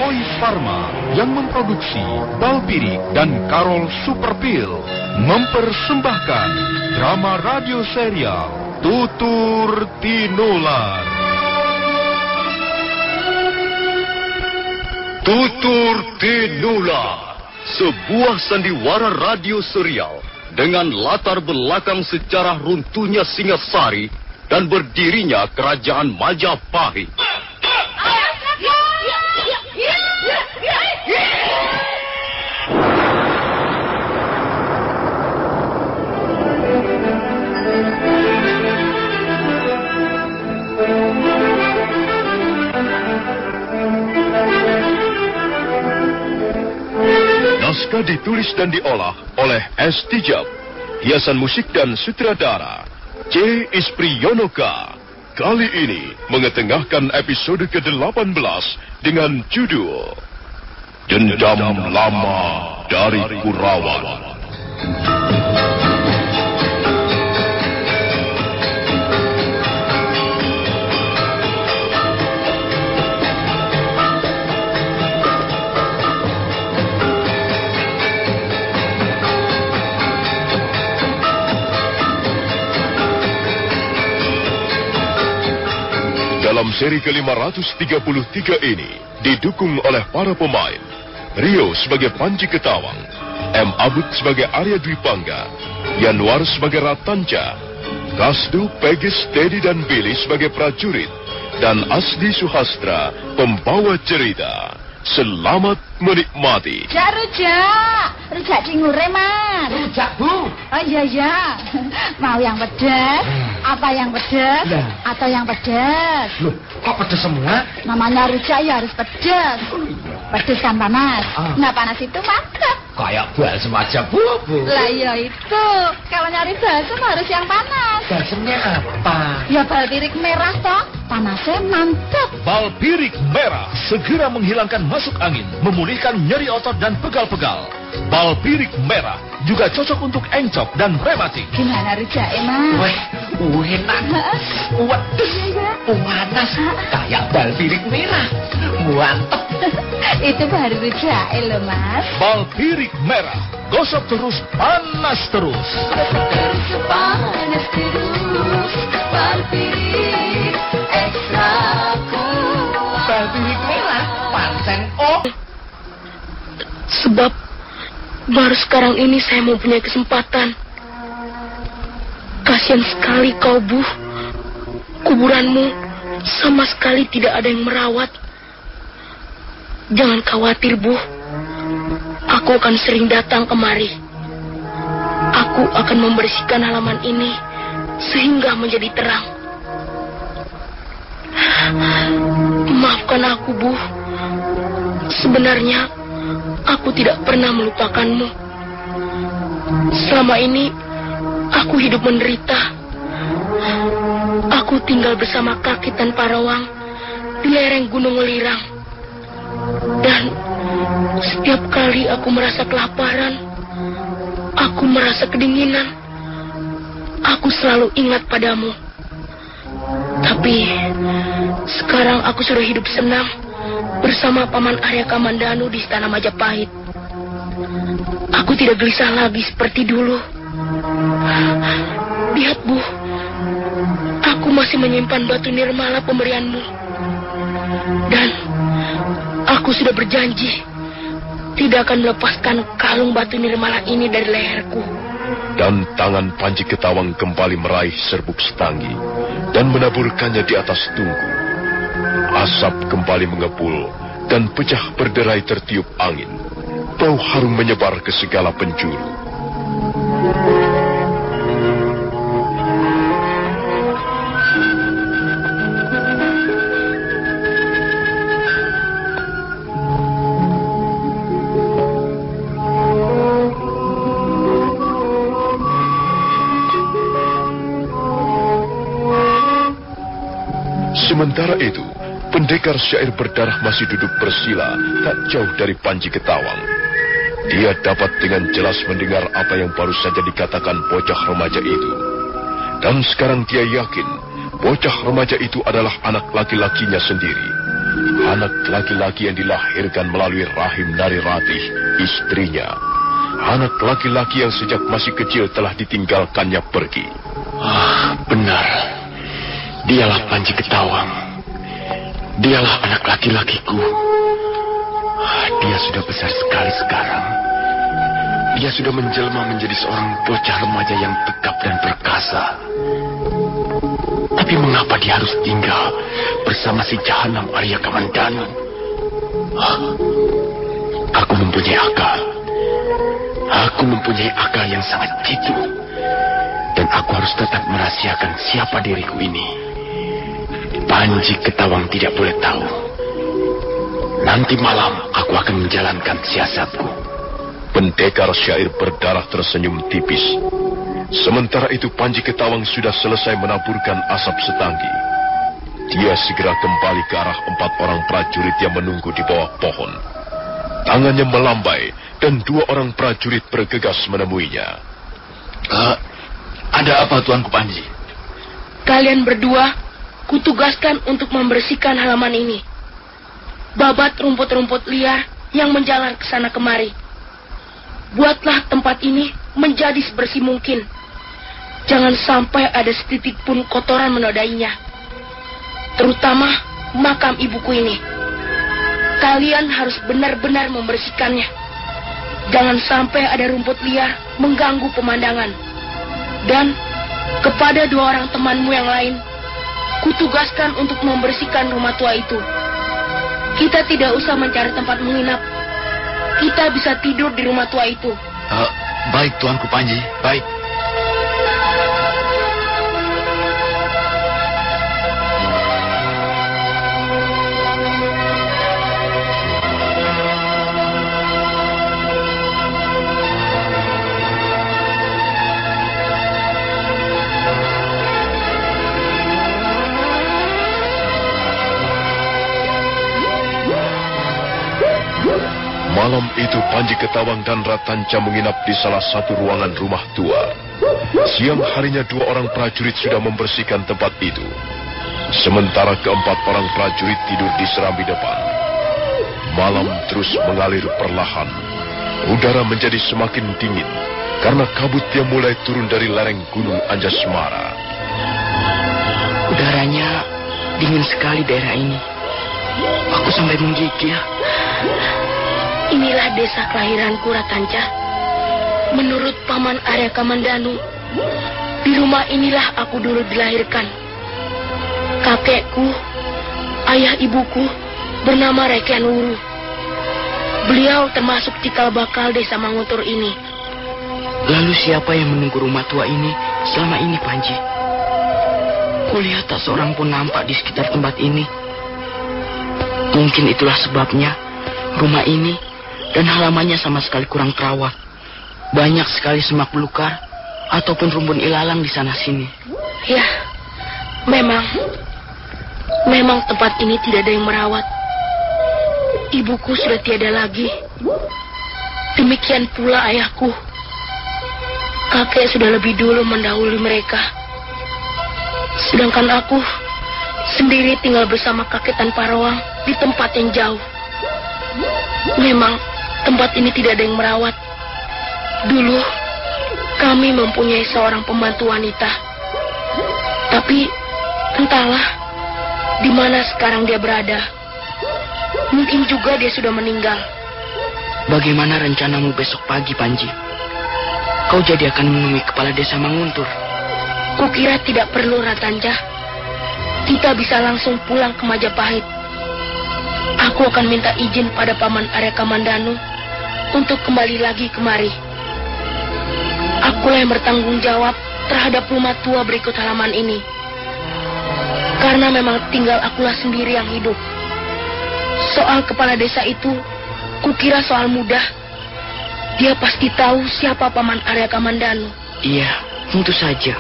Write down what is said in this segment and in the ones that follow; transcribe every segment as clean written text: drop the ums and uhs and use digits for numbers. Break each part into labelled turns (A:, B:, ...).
A: Oi Pharma yang memproduksi Balpirik dan Karol Superpil mempersembahkan drama radio serial Tutur Tinular.
B: Tutur Tinular, sebuah sandiwara radio serial dengan latar belakang sejarah runtuhnya Singasari dan berdirinya Kerajaan Majapahit.
A: Naskah ditulis dan diolah oleh S. Tijab. Hiasan musik dan sutradara C. Ispriyonoka. Kali ini mengetengahkan episode ke-18 dengan judul Dendam Lama dari Kurawan. Dalam seri ke-533 ini didukung oleh para pemain Rio sebagai Panji Ketawang, M. Abud sebagai Arya Dwi Pangga, Yanwar sebagai Ratanca, Kasdu, Pegis, Teddy dan Billy sebagai prajurit, dan Asdi Suhastra pembawa cerita. Selamat menikmati.
C: Rujak cingure, Mas.
D: Rujak, Bu.
C: Oh iya. Mau yang pedas? Apa yang pedas?
D: Ya.
C: Atau yang pedas?
D: Loh, kok pedas semua?
C: Namanya rujak ya harus pedas. Pedas kan panas. Nah, panas itu mantap.
D: Kayak balsem aja, Bu.
C: Lah iya itu. Kalau nyari balsem harus yang panas.
D: Balsemnya apa?
C: Ya balpirik merah toh. Panasnya mantap.
A: Balpirik merah segera menghilangkan masuk angin, memulihkan nyeri otot dan pegal-pegal. Balpirik merah juga cocok untuk encok dan rematik.
C: Gimana rujaknya, Mas?
D: Enak. Waduh,
C: Iya.
D: panas. Kayak balpirik merah. Mantap.
C: Itu baru rujaknya loh, Mas.
A: Balpirik merah, gosok terus, panas terus.
C: Panas terus. Balpirik ekstra kuat.
D: Balpirik merah. Pancen oh.
E: Sebab baru sekarang ini saya mempunyai kesempatan. Kasihan sekali kau, Bu. Kuburanmu sama sekali tidak ada yang merawat. Jangan khawatir, Bu. Aku akan sering datang kemari. Aku akan membersihkan halaman ini sehingga menjadi terang. Maafkan aku, Bu. Sebenarnya aku tidak pernah melupakanmu. Selama ini aku hidup menderita. Aku tinggal bersama kaki tanpa rawang di lereng Gunung Welirang. Dan setiap kali aku merasa kelaparan, aku merasa kedinginan, aku selalu ingat padamu. Tapi sekarang aku sudah hidup senang bersama Paman Arya Kamandanu di Istana Majapahit. Aku tidak gelisah lagi seperti dulu. Lihat, Bu, aku masih menyimpan batu nirmala pemberianmu. Dan aku sudah berjanji tidak akan melepaskan kalung batu nirmala ini dari leherku.
A: Dan tangan Panji Ketawang kembali meraih serbuk setanggi dan menaburkannya di atas tungku. Asap kembali mengepul dan pecah berderai tertiup angin. Bau harum menyebar ke segala penjuru. Sementara itu, pendekar syair berdarah masih duduk bersila tak jauh dari Panji Ketawang. Dia dapat dengan jelas mendengar apa yang baru saja dikatakan bocah remaja itu. Dan sekarang dia yakin bocah remaja itu adalah anak laki-lakinya sendiri. anak laki-laki yang dilahirkan melalui rahim dari Ratih, istrinya. Anak laki-laki yang sejak masih kecil telah ditinggalkannya pergi.
B: Benar. Dialah Panji Ketawang. Dialah anak laki-lakiku. Dia sudah besar sekali sekarang. Dia sudah menjelma menjadi seorang bocah remaja yang tegap dan perkasa. Tapi mengapa dia harus tinggal bersama si jahanam Arya Kamandanu? Aku mempunyai akal. Aku mempunyai akal yang sangat jitu. Dan aku harus tetap merahasiakan siapa diriku ini. Panji Ketawang tidak boleh tahu. Nanti malam aku akan menjalankan siasatku.
A: Pendekar syair berdarah tersenyum tipis. Sementara itu Panji Ketawang sudah selesai menaburkan asap setangki. Dia segera kembali ke arah 4 orang prajurit yang menunggu di bawah pohon. Tangannya melambai dan 2 orang prajurit bergegas menemuinya.
B: Ada apa Tuanku Panji?
E: Kalian berdua kutugaskan untuk membersihkan halaman ini. Babat rumput-rumput liar yang menjalar ke sana kemari. Buatlah tempat ini menjadi sebersih mungkin. Jangan sampai ada setitik pun kotoran menodainya. Terutama makam ibuku ini. Kalian harus benar-benar membersihkannya. Jangan sampai ada rumput liar mengganggu pemandangan. Dan kepada 2 orang temanmu yang lain, kutugaskan untuk membersihkan rumah tua itu. Kita tidak usah mencari tempat menginap. Kita bisa tidur di rumah tua itu.
B: Baik Tuanku Panji, baik.
A: Malam itu Panji Ketawang dan Ratanca menginap di salah satu ruangan rumah tua. Siang harinya 2 orang prajurit sudah membersihkan tempat itu. Sementara ke-4 orang prajurit tidur di serambi depan. Malam terus mengalir perlahan. Udara menjadi semakin dingin karena kabut yang mulai turun dari lereng Gunung Anjasmara.
E: Udaranya dingin sekali daerah ini. Aku sampai menggigil. Inilah desa kelahiranku, Ratanca. Menurut Paman Arya Kamandanu, di rumah inilah aku dulu dilahirkan. Kakekku, ayah ibuku, bernama Rekian Wuru. Beliau termasuk cikal bakal desa Manguntur ini. Lalu siapa yang menunggu rumah tua ini selama ini, Panji? Kulihat tak seorang pun nampak di sekitar tempat ini. Mungkin itulah sebabnya rumah ini dan halamannya sama sekali kurang terawat. Banyak sekali semak belukar ataupun rumpun ilalang di sana-sini. Ya, memang tempat ini tidak ada yang merawat. Ibuku sudah tiada lagi. Demikian pula ayahku. Kakek sudah lebih dulu mendahului mereka. Sedangkan aku sendiri tinggal bersama kakek tanpa ruang di tempat yang jauh. Memang tempat ini tidak ada yang merawat. Dulu kami mempunyai seorang pembantu wanita. Tapi entahlah di mana sekarang dia berada. Mungkin juga dia sudah meninggal. Bagaimana rencanamu besok pagi, Panji? Kau jadi akan menemui kepala desa Manguntur. Kukira tidak perlu, Ratanca. Kita bisa langsung pulang ke Majapahit. Aku akan minta izin pada Paman Arya Kamandanu untuk kembali lagi kemari. Akulah yang bertanggung jawab terhadap rumah tua berikut halaman ini. Karena memang tinggal akulah sendiri yang hidup. Soal kepala desa itu, kukira soal mudah. Dia pasti tahu siapa Paman Arya Kamandanu. Iya, tentu saja.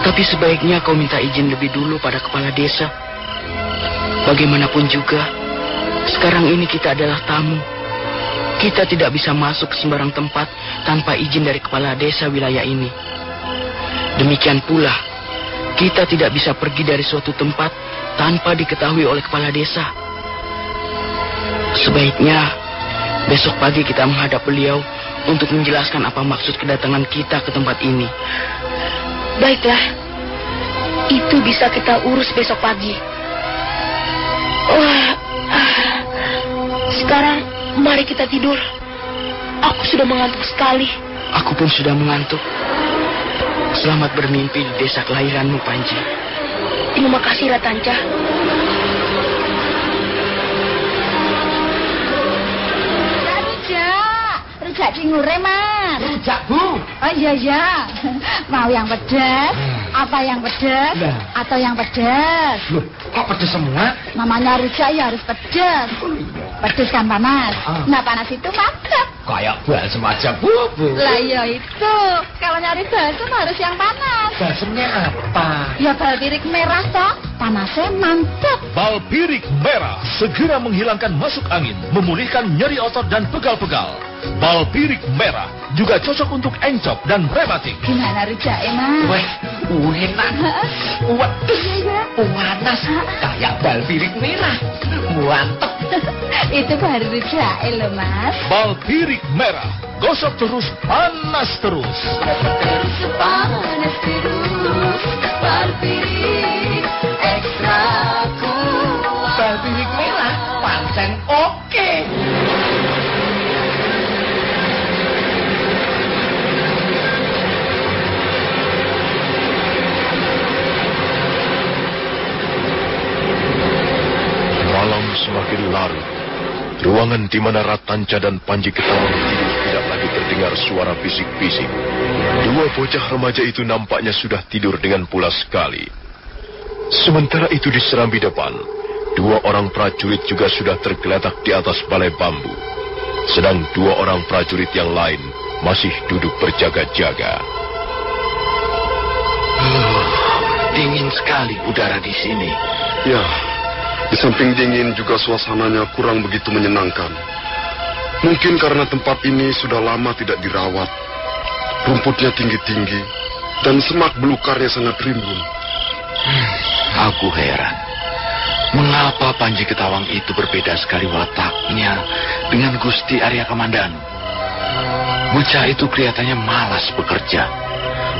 E: Tapi sebaiknya kau minta izin lebih dulu pada kepala desa. Bagaimanapun juga, sekarang ini kita adalah tamu. Kita tidak bisa masuk ke sembarang tempat tanpa izin dari kepala desa wilayah ini. Demikian pula, kita tidak bisa pergi dari suatu tempat tanpa diketahui oleh kepala desa. Sebaiknya besok pagi kita menghadap beliau untuk menjelaskan apa maksud kedatangan kita ke tempat ini. Baiklah, itu bisa kita urus besok pagi. Sekarang mari kita tidur. Aku sudah mengantuk sekali. Aku pun sudah mengantuk. Selamat bermimpi di desa kelahiranmu, Panji. Terima kasih, Ratanca.
C: Rujak cingure, Mas.
D: Rujak, Bu.
C: Oh iya. Mau yang pedas? Apa yang pedas?
D: Nah.
C: Atau yang pedas?
D: Loh, kok pedes semua?
C: Namanya rujak ya harus pedas. Pedas kan panas. Nah, panas itu mantap.
D: Kayak balsem aja, Bu.
C: Lah ya itu. Kalau nyari balsem harus yang panas.
D: Balsemnya apa?
C: Ya balpirik merah toh. Panasnya mantap.
A: Balpirik merah segera menghilangkan masuk angin, memulihkan nyeri otot dan pegal-pegal. Balpirik merah juga cocok untuk encok dan rematik.
C: Gimana rujaknya, Mas?
D: Weh, enak. Waduh,
C: Iya.
D: panas. Kayak balpirik merah. Mantep.
C: Itu baru rujaknya loh, Mas.
A: Balpirik merah, gosok terus, panas terus.
C: Panas terus. Balpirik ekstra kuat.
D: Balpirik merah, pancen oke.
A: Malam semakin larut. Ruangan di mana Ratanca dan Panji Ketawang tidur tidak lagi terdengar suara bisik-bisik. Dua bocah remaja itu nampaknya sudah tidur dengan pulas sekali. Sementara itu di serambi depan, dua orang prajurit juga sudah tergeletak di atas balai bambu. Sedang dua orang prajurit yang lain masih duduk berjaga-jaga.
B: Dingin sekali udara di sini.
F: Ya, di samping dingin juga suasananya kurang begitu menyenangkan. Mungkin karena tempat ini sudah lama tidak dirawat. Rumputnya tinggi-tinggi dan semak belukarnya sangat rimbun.
B: Aku heran. Mengapa Panji Ketawang itu berbeda sekali wataknya dengan Gusti Arya Kamandanu? Bocah itu kelihatannya malas bekerja.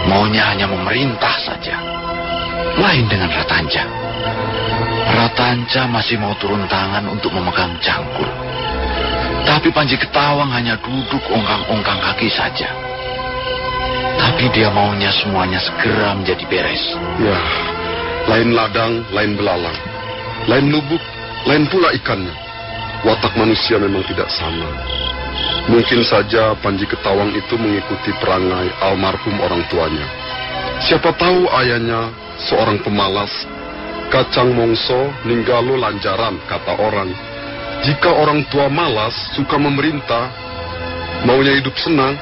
B: Maunya hanya memerintah saja. Lain dengan Ratanca. Ratanca masih mau turun tangan untuk memegang cangkul. Tapi Panji Ketawang hanya duduk ongkang-ongkang kaki saja. Tapi dia maunya semuanya segera menjadi beres.
F: Ya, lain ladang, lain belalang. Lain lubuk, lain pula ikannya. Watak manusia memang tidak sama. Mungkin saja Panji Ketawang itu mengikuti perangai almarhum orang tuanya. Siapa tahu ayahnya seorang pemalas. Kacang mongso ninggalo lanjaran, kata orang. Jika orang tua malas, suka memerintah, maunya hidup senang,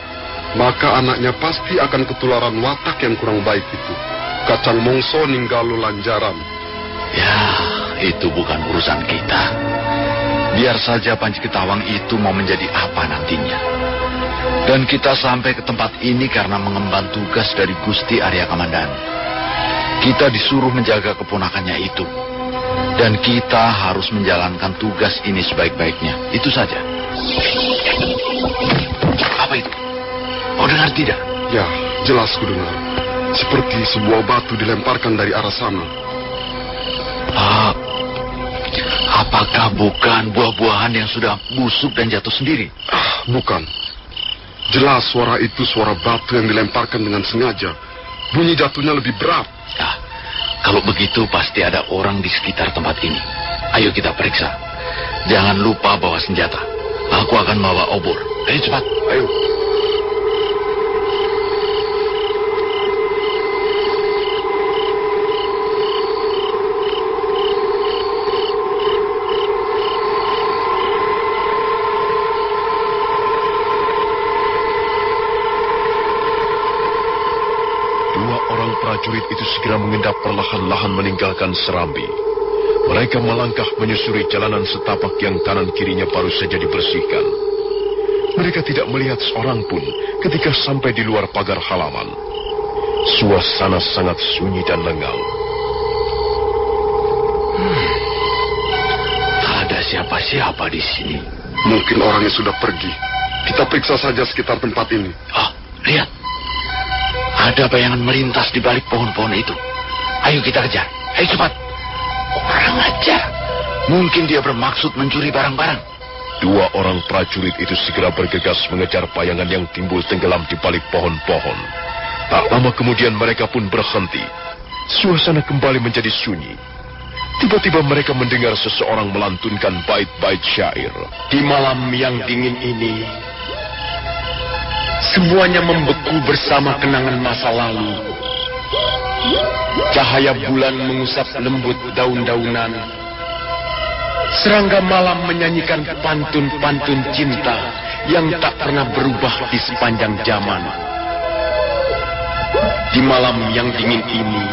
F: maka anaknya pasti akan ketularan watak yang kurang baik itu. Kacang mongso ninggalo lanjaran.
B: Ya, itu bukan urusan kita. Biar saja Panji Ketawang itu mau menjadi apa nantinya. Dan kita sampai ke tempat ini karena mengemban tugas dari Gusti Arya Kamandanu. Kita disuruh menjaga keponakannya itu. Dan kita harus menjalankan tugas ini sebaik-baiknya. Itu saja. Apa itu? Kau dengar tidak?
F: Ya, jelas ku dengar. Seperti sebuah batu dilemparkan dari arah sana.
B: Apakah bukan buah-buahan yang sudah busuk dan jatuh sendiri?
F: Bukan. Jelas suara itu suara batu yang dilemparkan dengan sengaja. Bunyi jatuhnya lebih berat.
B: Kalau begitu pasti ada orang di sekitar tempat ini. Ayo kita periksa. Jangan lupa bawa senjata. Aku akan bawa obor. Ayo cepat. Ayo.
A: Prajurit itu segera mengendap perlahan-lahan meninggalkan serambi. Mereka melangkah menyusuri jalanan setapak yang kanan kirinya baru saja dibersihkan. Mereka tidak melihat seorang pun ketika sampai di luar pagar halaman. Suasana sangat sunyi dan lengang.
B: Tak ada siapa-siapa di sini.
F: Mungkin orangnya sudah pergi. Kita periksa saja sekitar tempat ini.
B: Oh, lihat. Ada bayangan melintas di balik pohon-pohon itu. Ayo kita kejar. Ayo cepat. Kurang ajar. Mungkin dia bermaksud mencuri barang-barang.
A: Dua orang prajurit itu segera bergegas mengejar bayangan yang timbul tenggelam di balik pohon-pohon. Tak lama kemudian mereka pun berhenti. Suasana kembali menjadi sunyi. Tiba-tiba mereka mendengar seseorang melantunkan bait-bait syair.
B: Di malam yang dingin ini, semuanya membeku bersama kenangan masa lalu. Cahaya bulan mengusap lembut daun-daunan. Serangga malam menyanyikan pantun-pantun cinta yang tak pernah berubah di sepanjang zaman. Di malam yang dingin ini,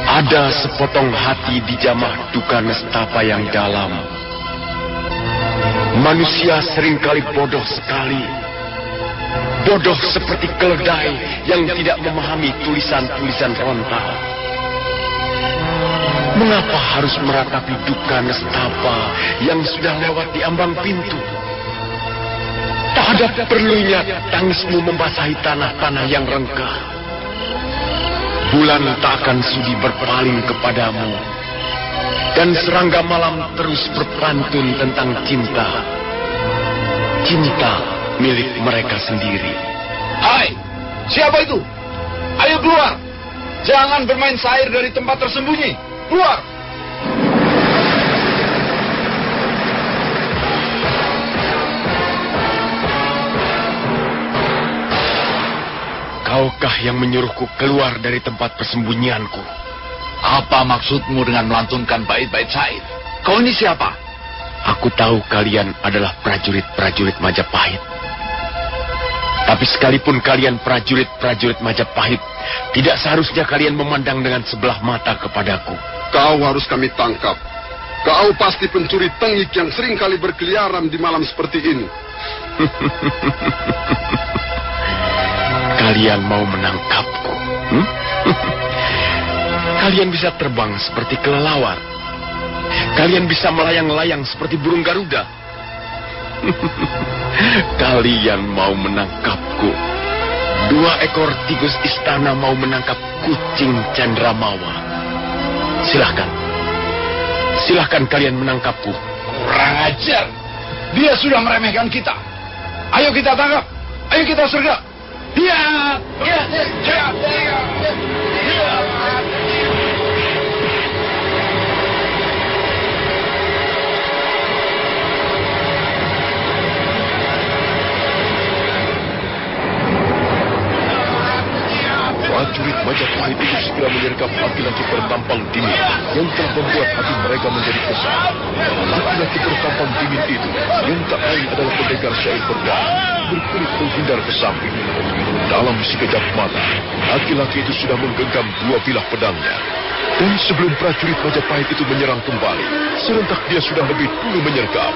B: ada sepotong hati dijamah duka nestapa yang dalam. Manusia seringkali bodoh sekali. Bodoh seperti keledai yang tidak memahami tulisan-tulisan ronta. Mengapa harus meratapi duka nestapa yang sudah lewat di ambang pintu? Tak ada perlunya tangismu membasahi tanah-tanah yang rengkah. Bulan tak akan sudi berpaling kepadamu. Dan serangga malam terus berpantun tentang cinta. Cinta milik mereka sendiri.
G: Hai, siapa itu? Ayo keluar. Jangan bermain syair dari tempat tersembunyi. Keluar.
B: Kaukah yang menyuruhku keluar dari tempat persembunyianku?
G: Apa maksudmu dengan melantunkan bait-bait syair? Kau ini siapa?
B: Aku tahu kalian adalah prajurit-prajurit Majapahit. Tapi sekalipun kalian prajurit-prajurit Majapahit, tidak seharusnya kalian memandang dengan sebelah mata kepadaku.
F: Kau harus kami tangkap. Kau pasti pencuri tengik yang sering kali berkeliaran di malam seperti ini.
B: Kalian mau menangkapku? Kalian bisa terbang seperti kelelawar. Kalian bisa melayang-layang seperti burung Garuda. Kalian mau menangkapku? 2 ekor tikus istana mau menangkap kucing Cendrawasih. Silahkan. Silahkan kalian menangkapku.
G: Kurang ajar. Dia sudah meremehkan kita. Ayo kita tangkap. Ayo kita sergap. Ya.
A: Prajurit Majapahit itu segera menyergap laki-laki bertampang dingin yang telah membuat hati mereka menjadi kesal. Laki-laki bertampang dingin itu yang tak lain adalah pendekar syair berdarah, berkulit menghindar ke samping. Dalam sekejap mata, laki-laki itu sudah menggenggam 2 bilah pedangnya. Dan sebelum prajurit Majapahit itu menyerang kembali, serentak dia sudah lebih dulu menyergap.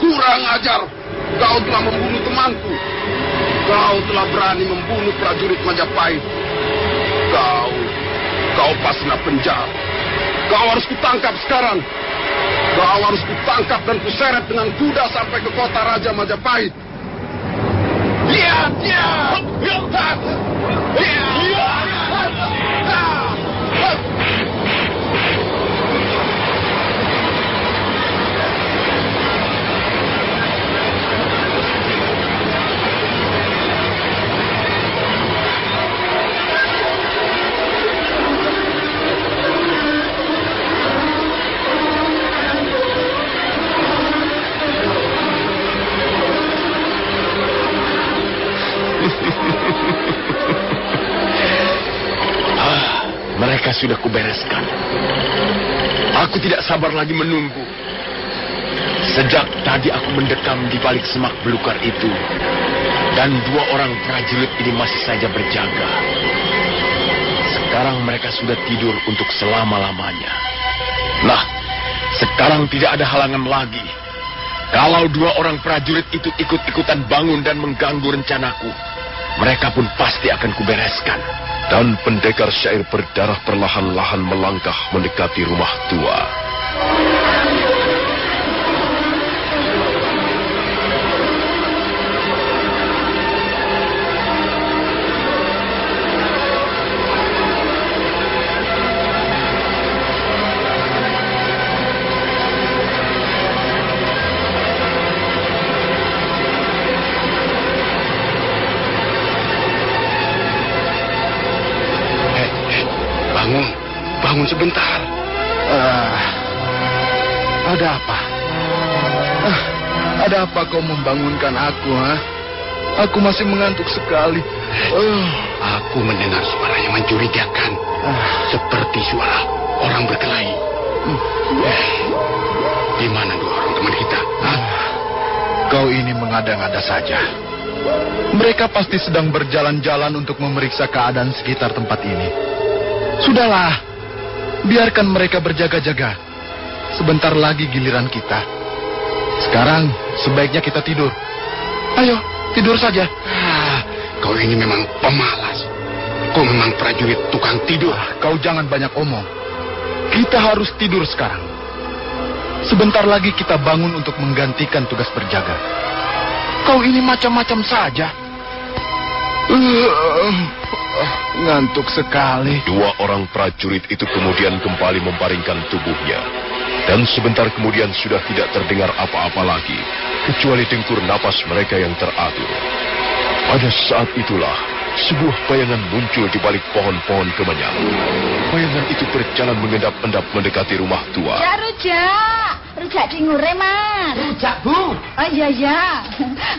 F: Kurang ajar. Kau telah membunuh temanku. Kau telah berani membunuh prajurit Majapahit. Kau pasti nak penjara. Kau harus kutangkap sekarang. Kau harus kutangkap dan kuseret dengan kuda sampai ke kota Raja Majapahit.
B: Mereka sudah kubereskan. Aku tidak sabar lagi menunggu. Sejak tadi aku mendekam di balik semak belukar itu. Dan 2 orang prajurit ini masih saja berjaga. Sekarang mereka sudah tidur untuk selama-lamanya. Nah, Sekarang tidak ada halangan lagi. Kalau dua orang prajurit itu ikut-ikutan bangun dan mengganggu rencanaku, mereka pun pasti akan kubereskan.
A: Dan pendekar syair berdarah perlahan-lahan melangkah mendekati rumah tua.
F: Bangun sebentar.
G: Ada apa? Ada apa kau membangunkan aku, ha? Aku masih mengantuk sekali.
B: Aku mendengar suara yang mencurigakan. Seperti suara orang berkelahi. Di mana dua orang teman kita?
G: Kau ini mengada-ngada saja. Mereka pasti sedang berjalan-jalan untuk memeriksa keadaan sekitar tempat ini. Sudahlah, biarkan mereka berjaga-jaga. Sebentar lagi giliran kita. Sekarang sebaiknya kita tidur. Ayo, tidur saja.
B: Kau ini memang pemalas. Kau memang prajurit tukang tidur.
G: Kau jangan banyak omong. Kita harus tidur sekarang. Sebentar lagi kita bangun untuk menggantikan tugas berjaga. Kau ini macam-macam saja. Ngantuk sekali.
A: Dua orang prajurit itu kemudian kembali membaringkan tubuhnya. Dan sebentar kemudian sudah tidak terdengar apa-apa lagi, kecuali dengkur napas mereka yang teratur. Pada saat itulah, sebuah bayangan muncul di balik pohon-pohon kemenyan. Bayangan itu berjalan mengendap-endap mendekati rumah tua.
C: Ya, rujak dingure, Mas.
D: Rujak, Bu.
C: Oh iya.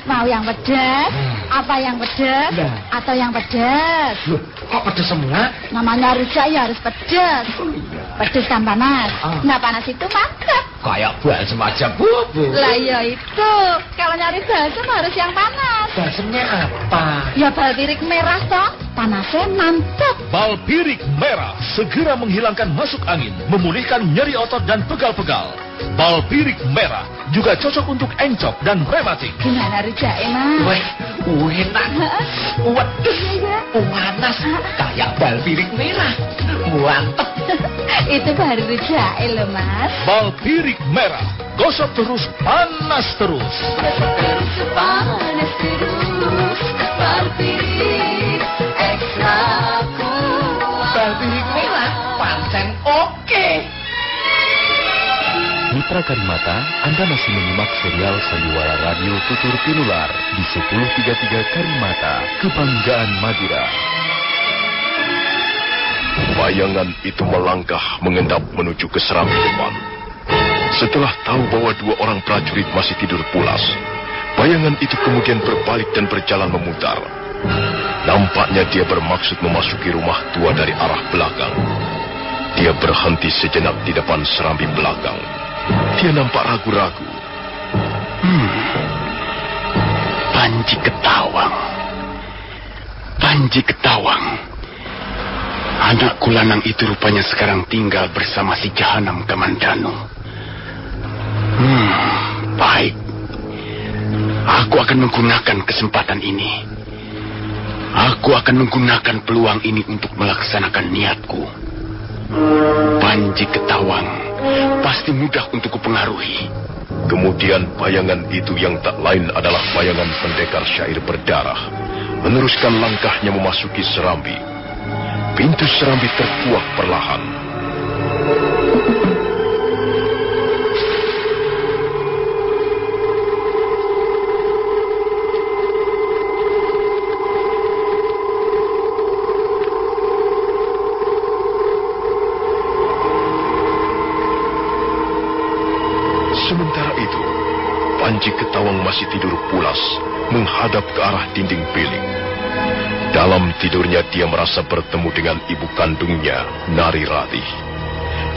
C: Mau yang pedas? Apa yang pedas? Atau yang pedas?
D: Loh, kok pedas semua?
C: Namanya rujak ya harus pedas. Pedas kan panas. Nggak panas itu mantap.
D: Kayak balsem aja, Bu.
C: Lah ya itu. Kalau nyari balsem harus yang panas.
D: Balsemnya apa?
C: Ya balpirik merah toh. Panasnya mantap.
H: Balpirik merah segera menghilangkan masuk angin, memulihkan nyeri otot dan pegal-pegal. Balpirik merah juga cocok untuk encok dan rematik.
C: Gimana rujaknya, Mas?
D: Enak. Waduh, panas. Kayak balpirik merah. Mantep.
C: Itu baru rujaknya loh, Mas.
H: Balpirik merah, gosok terus, panas terus.
C: Panas terus. Balpirik ekstra kuat.
D: Balpirik merah, pancen oke.
I: Mitra Karimata, Anda masih menyimak serial Sandiwara Radio Tutur Pinular di 1033 Karimata, Kebanggaan Madura.
A: Bayangan itu melangkah mengendap menuju ke serambi depan. Setelah tahu bahwa dua orang prajurit masih tidur pulas, bayangan itu kemudian berbalik dan berjalan memutar. Nampaknya dia bermaksud memasuki rumah tua dari arah belakang. Dia berhenti sejenak di depan serambi belakang. Dia nampak ragu-ragu.
B: Panji Ketawang. Anak kulanang itu rupanya sekarang tinggal bersama si Jahanam Kamandanu. Baik. Aku akan menggunakan kesempatan ini. Aku akan menggunakan peluang ini untuk melaksanakan niatku. Panji Ketawang pasti mudah untuk kupengaruhi.
A: Kemudian bayangan itu yang tak lain adalah bayangan pendekar syair berdarah, meneruskan langkahnya memasuki serambi. Pintu serambi terkuak perlahan. Sementara itu, Panji Ketawang masih tidur pulas, menghadap ke arah dinding piling. Dalam tidurnya dia merasa bertemu dengan ibu kandungnya, Nari Ratih.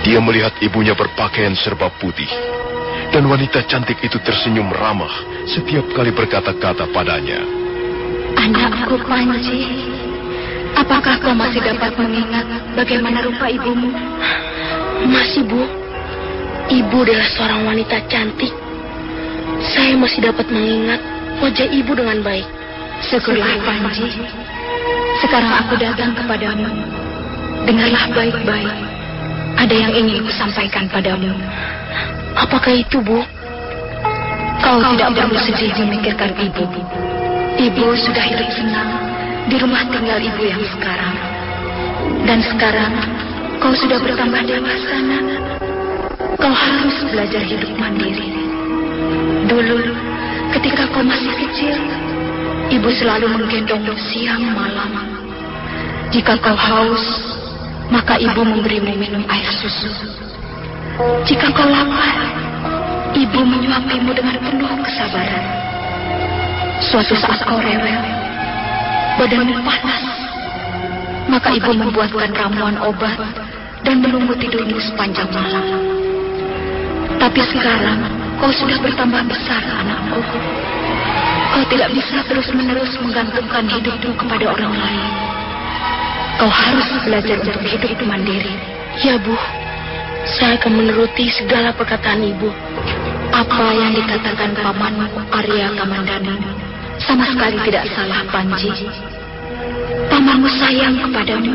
A: Dia melihat ibunya berpakaian serba putih, dan wanita cantik itu tersenyum ramah setiap kali berkata-kata padanya.
E: Anakku Panji, apakah kau masih dapat mengingat bagaimana rupa ibumu? Masih, Bu. Ibu adalah seorang wanita cantik. Saya masih dapat mengingat wajah ibu dengan baik.
C: Syukurlah, Panji. Sekarang aku datang kepadamu. Dengarlah baik-baik. Ada yang ingin kusampaikan padamu.
E: Apakah itu, Bu?
C: Kau tidak perlu sedih memikirkan ibu. Ibu sudah hidup senang di rumah tinggal ibu yang sekarang. Dan sekarang kau sudah bertambah dewasa, Nak. Kau harus belajar hidup mandiri. Dulu, ketika kau masih kecil, ibu selalu menggendongmu siang malam. Jika kau haus, maka ibu memberimu minum air susu. Jika kau lapar, ibu menyuapimu dengan penuh kesabaran. Suatu saat kau rewel, badanmu panas, maka ibu membuatkan ramuan obat dan menunggu tidurmu sepanjang malam. Tapi sekarang kau sudah bertambah besar, anakku. Kau tidak bisa terus-menerus menggantungkan hidupmu kepada orang lain. Kau harus belajar untuk hidup mandiri.
E: Ya, Bu. Saya akan menuruti segala perkataan Ibu.
C: Apa yang dikatakan pamanmu Arya Kamandanu sama sekali tidak salah, Panji. Pamanmu sayang kepadamu.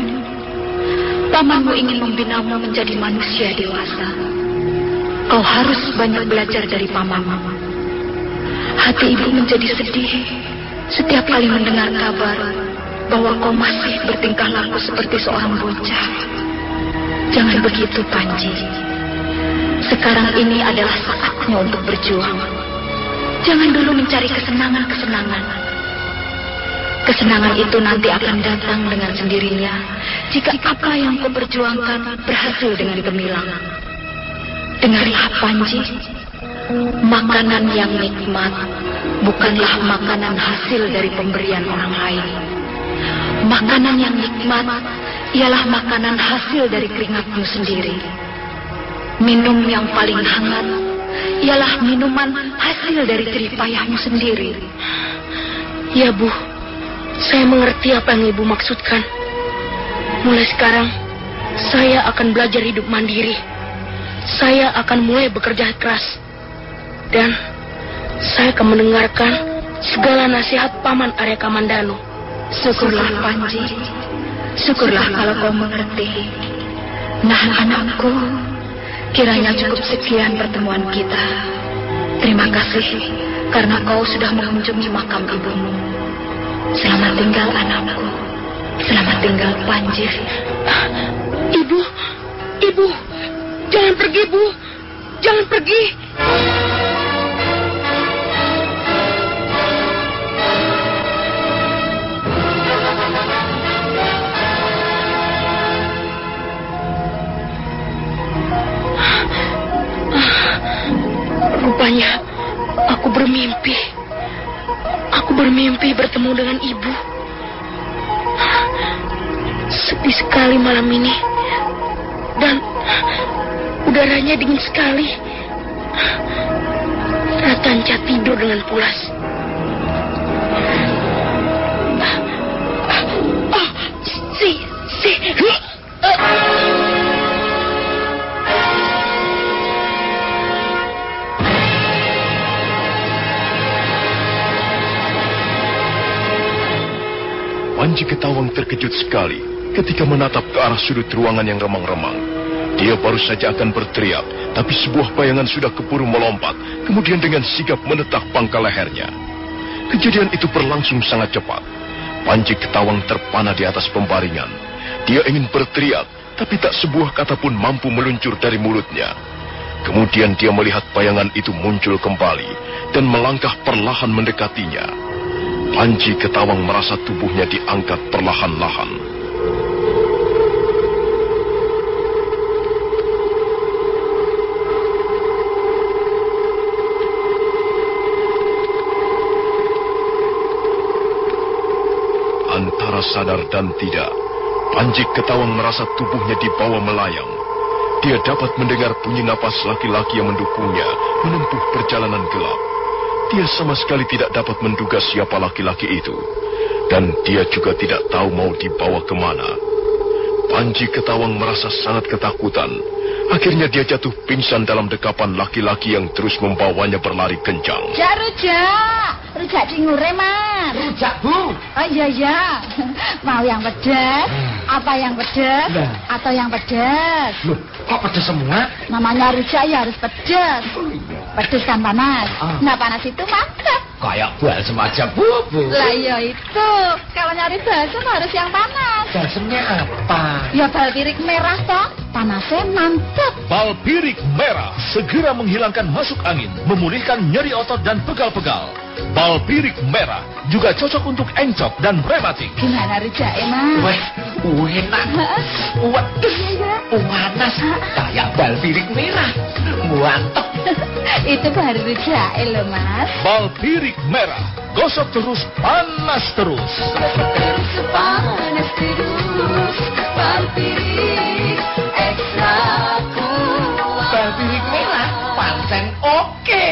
C: Pamanmu ingin membinamu menjadi manusia dewasa. Kau harus banyak belajar dari pamanmu. Hati ibu menjadi sedih setiap kali mendengar kabar bahwa kau masih bertingkah laku seperti seorang bocah. Jangan begitu, Panji. Sekarang ini adalah saatnya untuk berjuang. Jangan dulu mencari kesenangan-kesenangan. Kesenangan itu nanti akan datang dengan sendirinya jika apa yang kau perjuangkan berhasil dengan gemilang. Dengarlah, Panji. Makanan yang nikmat bukanlah makanan hasil dari pemberian orang lain. Makanan yang nikmat ialah makanan hasil dari keringatmu sendiri. Minum yang paling hangat ialah minuman hasil dari jerih payahmu sendiri.
E: Ya, Bu. Saya mengerti apa yang Ibu maksudkan. Mulai sekarang, saya akan belajar hidup mandiri. Saya akan mulai bekerja keras. Dan saya akan mendengarkan segala nasihat Paman Arya Kamandanu.
C: Syukurlah, Panji. Syukurlah kalau kau mengerti. Nah, anakku, kiranya cukup sekian pertemuan kita. Terima kasih karena kau sudah mengunjungi makam ibumu. Selamat tinggal, anakku. Selamat tinggal, Panji.
E: Ibu, Ibu, jangan pergi, Bu. Jangan pergi. Rupanya aku bermimpi. Aku bermimpi bertemu dengan Ibu. Sepi sekali malam ini. Dan udaranya dingin sekali. Ratanca tidur dengan pulas.
A: Panji Ketawang terkejut sekali ketika menatap ke arah sudut ruangan yang remang-remang. Dia baru saja akan berteriak, tapi sebuah bayangan sudah keburu melompat, kemudian dengan sigap menetak pangkal lehernya. Kejadian itu berlangsung sangat cepat. Panji Ketawang terpana di atas pembaringan. Dia ingin berteriak, tapi tak sebuah kata pun mampu meluncur dari mulutnya. Kemudian dia melihat bayangan itu muncul kembali dan melangkah perlahan mendekatinya. Panji Ketawang merasa tubuhnya diangkat perlahan-lahan. Antara sadar dan tidak, Panji Ketawang merasa tubuhnya dibawa melayang. Dia dapat mendengar bunyi napas laki-laki yang mendukungnya menempuh perjalanan gelap. Dia sama sekali tidak dapat menduga siapa laki-laki itu. Dan dia juga tidak tahu mau dibawa kemana. Panji Ketawang merasa sangat ketakutan. Akhirnya dia jatuh pingsan dalam dekapan laki-laki yang terus membawanya berlari kencang.
J: Rujak cingure, Mas.
D: Rujak, Bu.
J: Oh iya. Mau yang pedas? Apa yang pedas? Atau yang pedas?
D: Loh, kok pedas semua?
J: Namanya rujak ya harus pedas. Pedas kan panas. Nah, panas itu mantap.
D: Kayak balsem aja, Bu.
J: Lah iya itu. Kalau nyari balsem harus yang panas.
D: Balsemnya apa?
J: Ya bal pirik merah toh. Panasnya mantap.
H: Bal pirik merah segera menghilangkan masuk angin, memulihkan nyeri otot dan pegal-pegal. Bal pirik merah juga cocok untuk encok dan rematik.
J: Gimana rujaknya, Mas?
D: Wah, enak. Waduh, panas. Kayak bal pirik merah. Mantap.
J: Itu baru rujaknya loh, Mas.
H: Bal pirik merah, gosok terus, panas terus.
C: Panas terus, bal pirik ekstra kuat.
D: Bal pirik merah, pancen oke.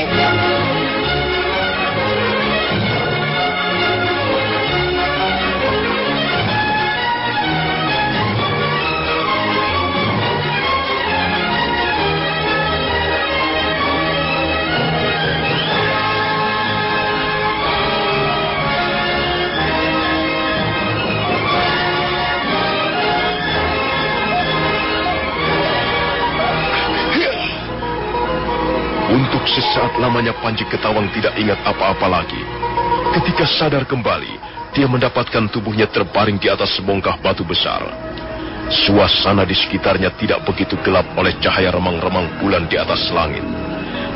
A: Untuk sesaat lamanya Panji Ketawang tidak ingat apa-apa lagi. Ketika sadar kembali, dia mendapatkan tubuhnya terbaring di atas sebongkah batu besar. Suasana di sekitarnya tidak begitu gelap oleh cahaya remang-remang bulan di atas langit.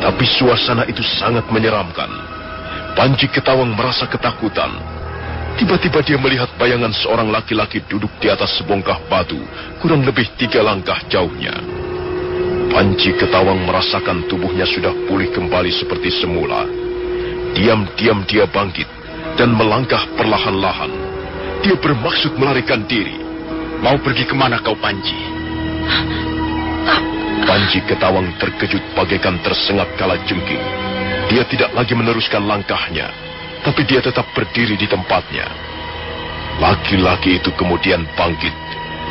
A: Tapi suasana itu sangat menyeramkan. Panji Ketawang merasa ketakutan. Tiba-tiba dia melihat bayangan seorang laki-laki duduk di atas sebongkah batu, kurang lebih 3 langkah jauhnya. Panji Ketawang merasakan tubuhnya sudah pulih kembali seperti semula. Diam-diam dia bangkit dan melangkah perlahan-lahan. Dia bermaksud melarikan diri.
B: Mau pergi kemana kau, Panji?
A: Panji Ketawang terkejut bagaikan tersengat kalajengking. Dia tidak lagi meneruskan langkahnya, tapi dia tetap berdiri di tempatnya. Laki-laki itu kemudian bangkit,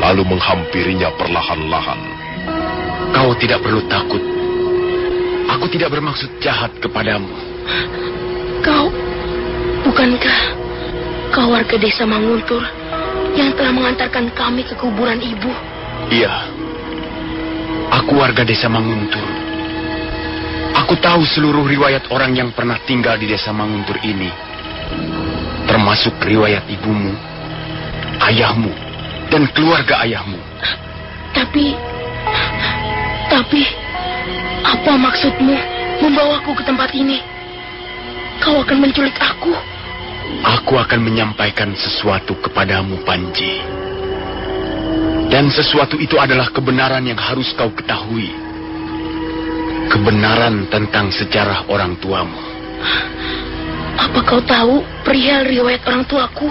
A: lalu menghampirinya perlahan-lahan.
B: Kau tidak perlu takut. Aku tidak bermaksud jahat kepadamu.
E: Bukankah kau warga desa Manguntur yang telah mengantarkan kami ke kuburan ibu?
B: Iya. Aku warga desa Manguntur. Aku tahu seluruh riwayat orang yang pernah tinggal di desa Manguntur ini. Termasuk riwayat ibumu, ayahmu, dan keluarga ayahmu.
E: Tapi, apa maksudmu membawaku ke tempat ini? Kau akan menculik aku?
B: Aku akan menyampaikan sesuatu kepadamu, Panji. Dan sesuatu itu adalah kebenaran yang harus kau ketahui. Kebenaran tentang sejarah orang tuamu.
E: Apa kau tahu perihal riwayat orang tuaku?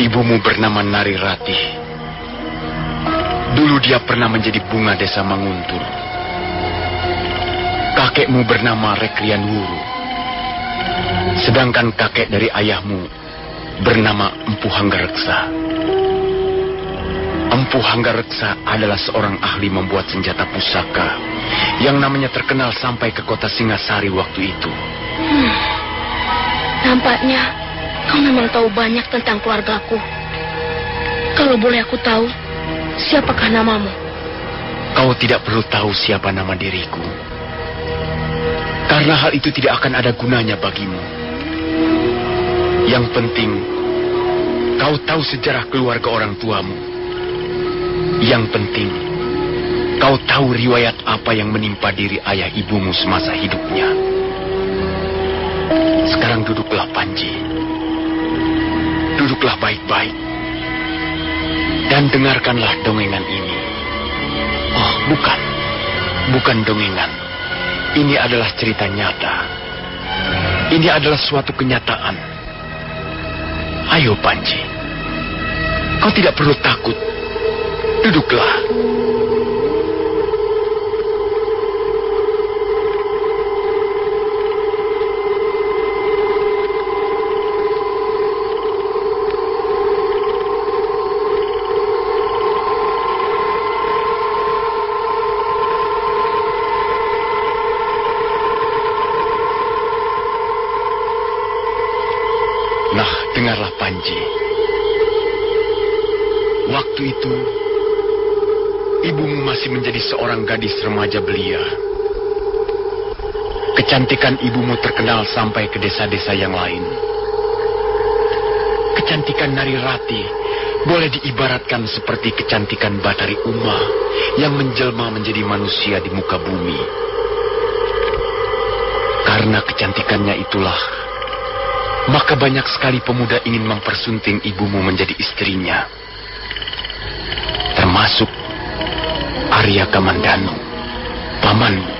B: Ibumu bernama Nari Ratih. Dulu dia pernah menjadi bunga desa Manguntur. Kakekmu bernama Reklian Wuru. Sedangkan kakek dari ayahmu bernama Empu Hanggareksa. Empu Hanggareksa adalah seorang ahli membuat senjata pusaka yang namanya terkenal sampai ke kota Singasari waktu itu.
E: Nampaknya kau memang tahu banyak tentang keluargaku. Kalau boleh aku tahu, siapakah namamu?
B: Kau tidak perlu tahu siapa nama diriku. Karena hal itu tidak akan ada gunanya bagimu. Yang penting, kau tahu sejarah keluarga orang tuamu. Yang penting, kau tahu riwayat apa yang menimpa diri ayah ibumu semasa hidupnya. Sekarang duduklah, Panji. Duduklah baik-baik. Dan dengarkanlah dongengan ini. Oh, bukan dongengan. Ini adalah cerita nyata. Ini adalah suatu kenyataan. Ayo, Panji. Kau tidak perlu takut. Duduklah. Panji. Waktu itu, ibumu masih menjadi seorang gadis remaja belia. Kecantikan ibumu terkenal sampai ke desa-desa yang lain. Kecantikan Nari Rati boleh diibaratkan seperti kecantikan Batari Uma yang menjelma menjadi manusia di muka bumi. Karena kecantikannya itulah, maka banyak sekali pemuda ingin mempersunting ibumu menjadi istrinya. Termasuk Arya Kamandanu, pamanmu,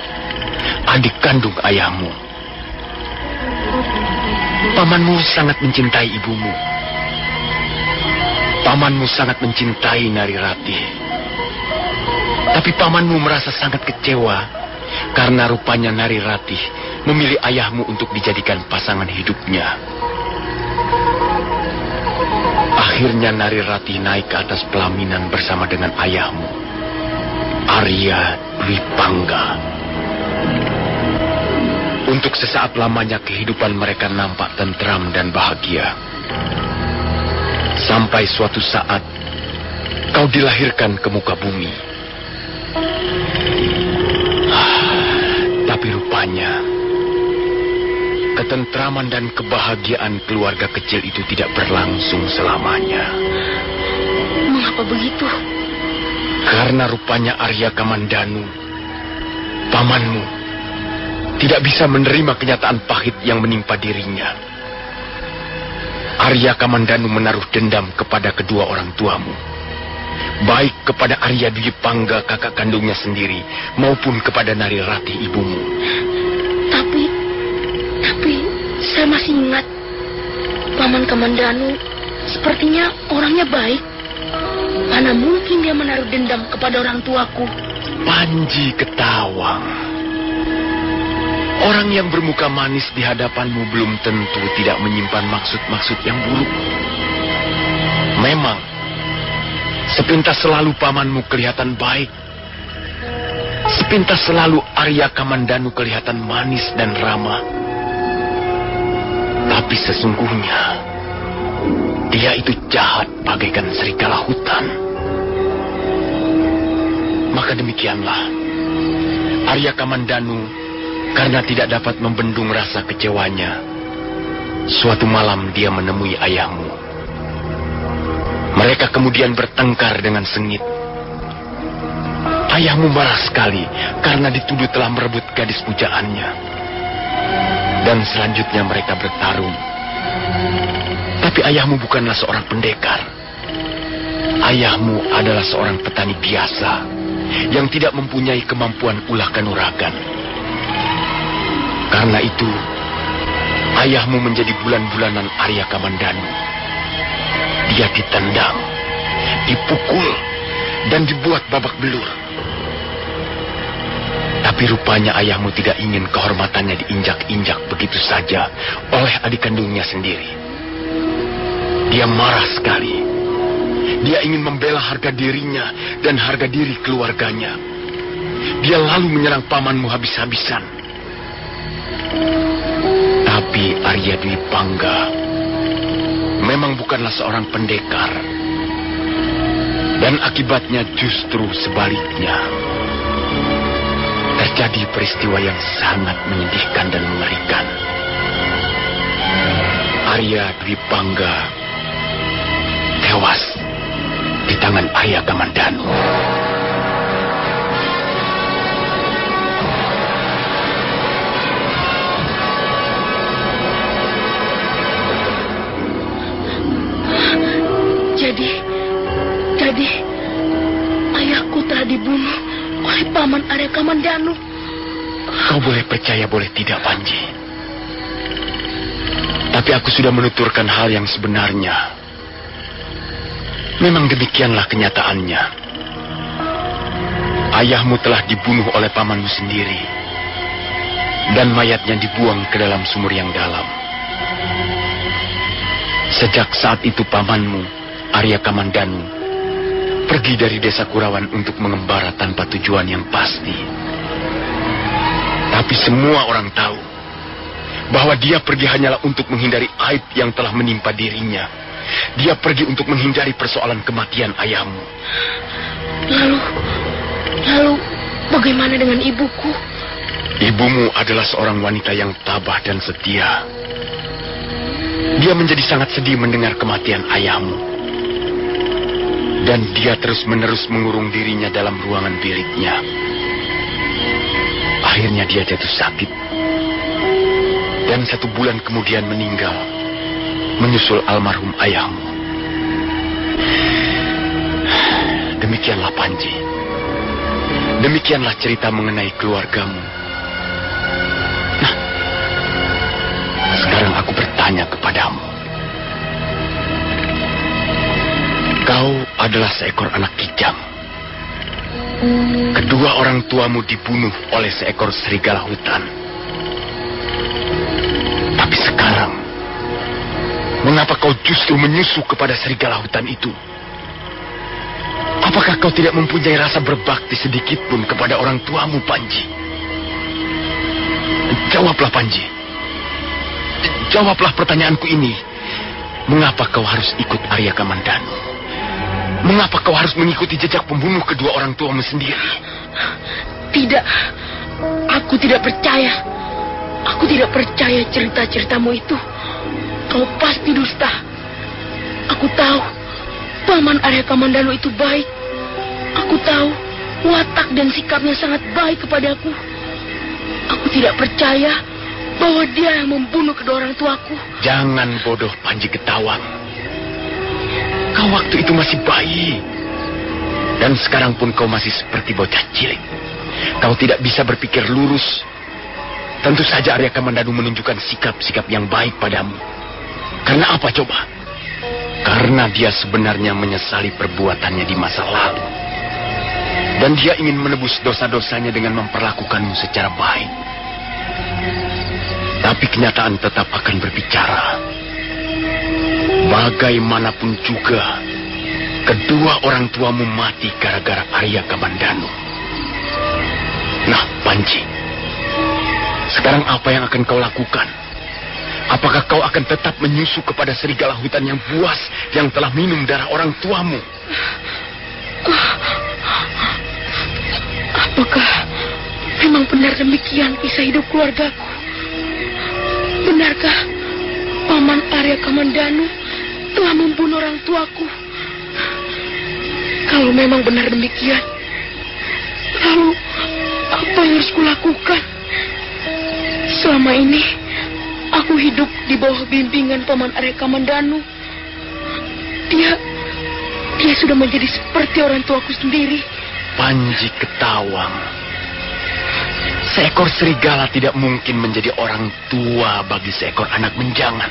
B: adik kandung ayahmu. Pamanmu sangat mencintai ibumu. Pamanmu sangat mencintai Nari Rati. Tapi pamanmu merasa sangat kecewa karena rupanya Nari Rati memilih ayahmu untuk dijadikan pasangan hidupnya. Akhirnya Nari Rati naik ke atas pelaminan bersama dengan ayahmu, Arya Dwi Pangga. Untuk sesaat lamanya kehidupan mereka nampak tentram dan bahagia. Sampai suatu saat kau dilahirkan ke muka bumi. Tapi rupanya ketentraman dan kebahagiaan keluarga kecil itu tidak berlangsung selamanya.
E: Mengapa begitu?
B: Karena rupanya Arya Kamandanu, pamanmu, tidak bisa menerima kenyataan pahit yang menimpa dirinya. Arya Kamandanu menaruh dendam kepada kedua orang tuamu, baik kepada Arya Dwi Pangga kakak kandungnya sendiri maupun kepada Nari Rati ibumu.
E: Tapi saya masih ingat Paman Kamandanu sepertinya orangnya baik. Mana mungkin dia menaruh dendam kepada orang tuaku?
B: Panji Ketawang. Orang yang bermuka manis di hadapanmu belum tentu tidak menyimpan maksud-maksud yang buruk. Memang, sepintas selalu pamanmu kelihatan baik. Sepintas selalu Arya Kamandanu kelihatan manis dan ramah. Tapi sesungguhnya, dia itu jahat bagaikan serigala hutan. Maka demikianlah, Arya Kamandanu karena tidak dapat membendung rasa kecewanya, suatu malam dia menemui ayahmu. Mereka kemudian bertengkar dengan sengit. Ayahmu marah sekali karena dituduh telah merebut gadis pujaannya. Dan selanjutnya mereka bertarung. Tapi ayahmu bukanlah seorang pendekar. Ayahmu adalah seorang petani biasa yang tidak mempunyai kemampuan ulah kanuragan. Karena itu, ayahmu menjadi bulan-bulanan Arya Kamandanu. Dia ditendang, dipukul, dan dibuat babak belur. Tapi rupanya ayahmu tidak ingin kehormatannya diinjak-injak begitu saja oleh adik kandungnya sendiri. Dia marah sekali. Dia ingin membela harga dirinya dan harga diri keluarganya. Dia lalu menyerang pamanmu habis-habisan. Tapi Arya Dwi Pangga memang bukanlah seorang pendekar. Dan akibatnya justru sebaliknya. Terjadi peristiwa yang sangat menyedihkan dan mengerikan. Arya Dwi Pangga tewas di tangan Arya Kamandanu. Jadi ayahku telah dibunuh oleh paman Arya Kamandanu. Kau boleh percaya, boleh tidak, Panji. Tapi aku sudah menuturkan hal yang sebenarnya. Memang demikianlah kenyataannya. Ayahmu telah dibunuh oleh pamanmu sendiri. Dan mayatnya dibuang ke dalam sumur yang dalam. Sejak saat itu pamanmu, Arya Kamandanu, pergi dari desa Kurawan untuk mengembara tanpa tujuan yang pasti. Tapi semua orang tahu bahwa dia pergi hanyalah untuk menghindari aib yang telah menimpa dirinya Dia pergi untuk menghindari persoalan kematian ayahmu.
E: Lalu bagaimana dengan ibuku?
B: Ibumu adalah seorang wanita yang tabah dan setia. Dia menjadi sangat sedih mendengar kematian ayahmu. Dan dia terus-menerus mengurung dirinya dalam ruangan biliknya. Akhirnya dia jatuh sakit. Dan 1 bulan kemudian meninggal, menyusul almarhum ayahmu. Demikianlah Panji. Demikianlah cerita mengenai keluargamu. Nah, sekarang aku bertanya kepadamu. Kau adalah seekor anak kijang. Kedua orang tuamu dibunuh oleh seekor serigala hutan. Tapi sekarang, mengapa kau justru menyusup kepada serigala hutan itu? Apakah kau tidak mempunyai rasa berbakti sedikit pun kepada orang tuamu, Panji? Jawablah, Panji. Jawablah pertanyaanku ini. Mengapa kau harus ikut Arya Kamandanu? Mengapa kau harus mengikuti jejak pembunuh kedua orang tuamu sendiri?
E: Tidak. Aku tidak percaya. Aku tidak percaya cerita-ceritamu itu. Kau pasti dusta. Aku tahu Paman Arya Kamandanu itu baik. Aku tahu watak dan sikapnya sangat baik kepadaku. Aku tidak percaya bahwa dia yang membunuh kedua orang tuaku.
B: Jangan bodoh, Panji Ketawang. Kau waktu itu masih bayi. Dan sekarang pun kau masih seperti bocah cilik. Kau tidak bisa berpikir lurus. Tentu saja Arya Kamandanu menunjukkan sikap-sikap yang baik padamu. Karena apa coba? Karena dia sebenarnya menyesali perbuatannya di masa lalu. Dan dia ingin menebus dosa-dosanya dengan memperlakukanmu secara baik. Tapi kenyataan tetap akan berbicara. Bagaimanapun juga, kedua orang tuamu mati gara-gara Arya Kamandanu. Nah, Panji, sekarang apa yang akan kau lakukan? Apakah kau akan tetap menyusup kepada serigala hutan yang buas yang telah minum darah orang tuamu?
E: Apakah memang benar demikian kisah hidup keluargaku? Benarkah Paman Arya Kamandanu telah membunuh orang tuaku? Kalau memang benar demikian, lalu apa yang harus kulakukan? Selama ini aku hidup di bawah bimbingan Paman Arya Kamandanu. Dia sudah menjadi seperti orang tuaku sendiri.
B: Panji Ketawang, seekor serigala tidak mungkin menjadi orang tua bagi seekor anak menjangan.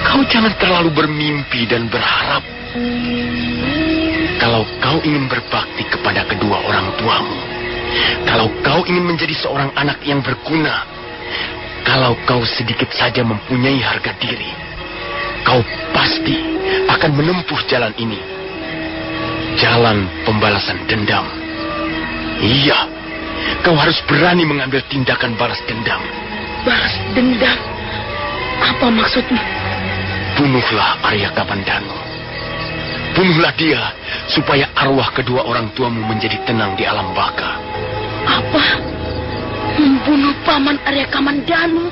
B: Kau jangan terlalu bermimpi dan berharap. Kalau kau ingin berbakti kepada kedua orang tuamu, kalau kau ingin menjadi seorang anak yang berguna, kalau kau sedikit saja mempunyai harga diri, kau pasti akan menempuh jalan ini. Jalan pembalasan dendam. Iya, kau harus berani mengambil tindakan balas dendam.
E: Balas dendam? Apa maksudmu?
B: Bunuhlah Arya Kamandanu. Bunuhlah dia, supaya arwah kedua orang tuamu menjadi tenang di alam baka.
E: Apa? Membunuh Paman Arya Kamandanu?